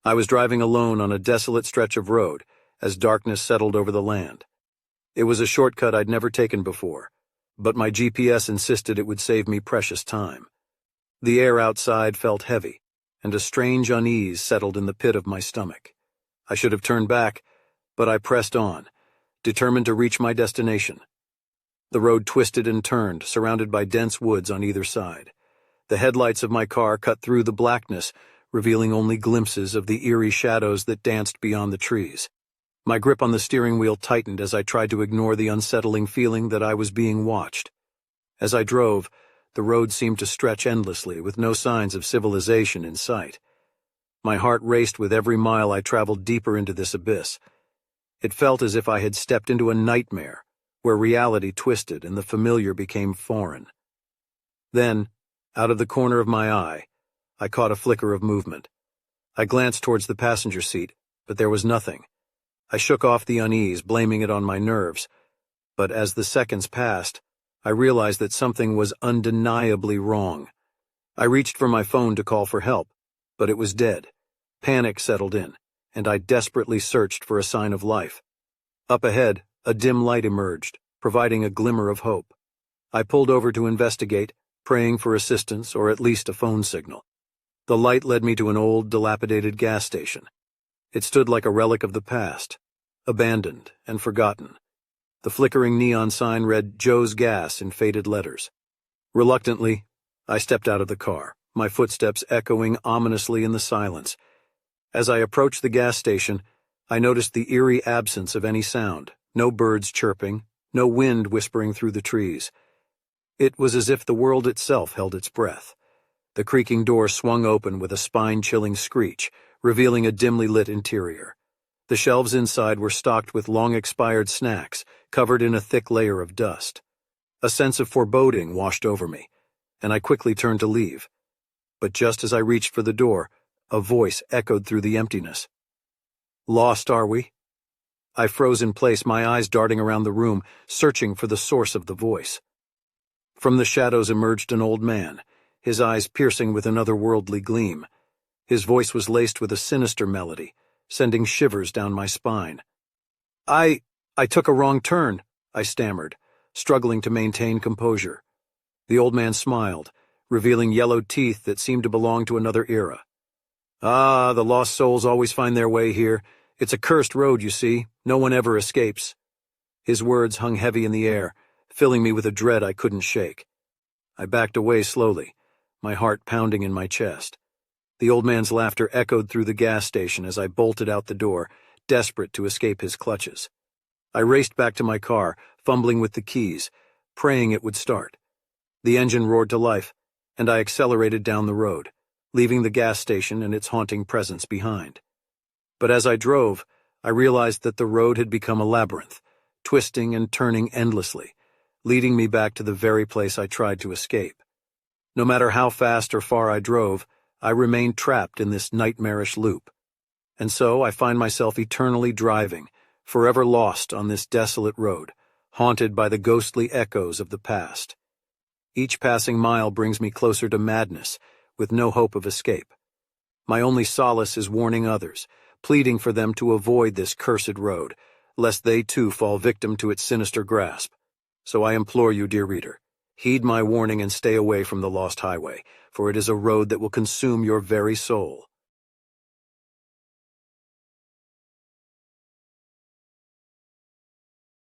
I was driving alone on a desolate stretch of road as darkness settled over the land. It was a shortcut I'd never taken before, but my GPS insisted it would save me precious time. The air outside felt heavy, and a strange unease settled in the pit of my stomach. I should have turned back, but I pressed on, determined to reach my destination. The road twisted and turned, surrounded by dense woods on either side. The headlights of my car cut through the blackness, revealing only glimpses of the eerie shadows that danced beyond the trees. My grip on the steering wheel tightened as I tried to ignore the unsettling feeling that I was being watched. As I drove, the road seemed to stretch endlessly, with no signs of civilization in sight. My heart raced with every mile I traveled deeper into this abyss. It felt as if I had stepped into a nightmare, where reality twisted and the familiar became foreign. Then, out of the corner of my eye, I caught a flicker of movement. I glanced towards the passenger seat, but there was nothing. I shook off the unease, blaming it on my nerves. But as the seconds passed, I realized that something was undeniably wrong. I reached for my phone to call for help, but it was dead. Panic settled in, and I desperately searched for a sign of life. Up ahead, a dim light emerged, providing a glimmer of hope. I pulled over to investigate, praying for assistance or at least a phone signal. The light led me to an old, dilapidated gas station. It stood like a relic of the past, abandoned and forgotten. The flickering neon sign read Joe's Gas in faded letters. Reluctantly, I stepped out of the car, my footsteps echoing ominously in the silence. As I approached the gas station, I noticed the eerie absence of any sound, no birds chirping, no wind whispering through the trees. It was as if the world itself held its breath. The creaking door swung open with a spine-chilling screech, revealing a dimly lit interior. The shelves inside were stocked with long-expired snacks, covered in a thick layer of dust. A sense of foreboding washed over me, and I quickly turned to leave. But just as I reached for the door, a voice echoed through the emptiness. "Lost, are we?" I froze in place, my eyes darting around the room, searching for the source of the voice. From the shadows emerged an old man, his eyes piercing with an otherworldly gleam. His voice was laced with a sinister melody, sending shivers down my spine. I took a wrong turn," I stammered, struggling to maintain composure. The old man smiled, revealing yellow teeth that seemed to belong to another era. "Ah, the lost souls always find their way here. It's a cursed road, you see. No one ever escapes." His words hung heavy in the air, filling me with a dread I couldn't shake. I backed away slowly, my heart pounding in my chest. The old man's laughter echoed through the gas station as I bolted out the door, desperate to escape his clutches. I raced back to my car, fumbling with the keys, praying it would start. The engine roared to life, and I accelerated down the road, leaving the gas station and its haunting presence behind. But as I drove, I realized that the road had become a labyrinth, twisting and turning endlessly, leading me back to the very place I tried to escape. No matter how fast or far I drove, I remained trapped in this nightmarish loop. And so I find myself eternally driving, forever lost on this desolate road, haunted by the ghostly echoes of the past. Each passing mile brings me closer to madness, with no hope of escape. My only solace is warning others, pleading for them to avoid this cursed road, lest they too fall victim to its sinister grasp. So I implore you, dear reader, heed my warning and stay away from the lost highway, for it is a road that will consume your very soul.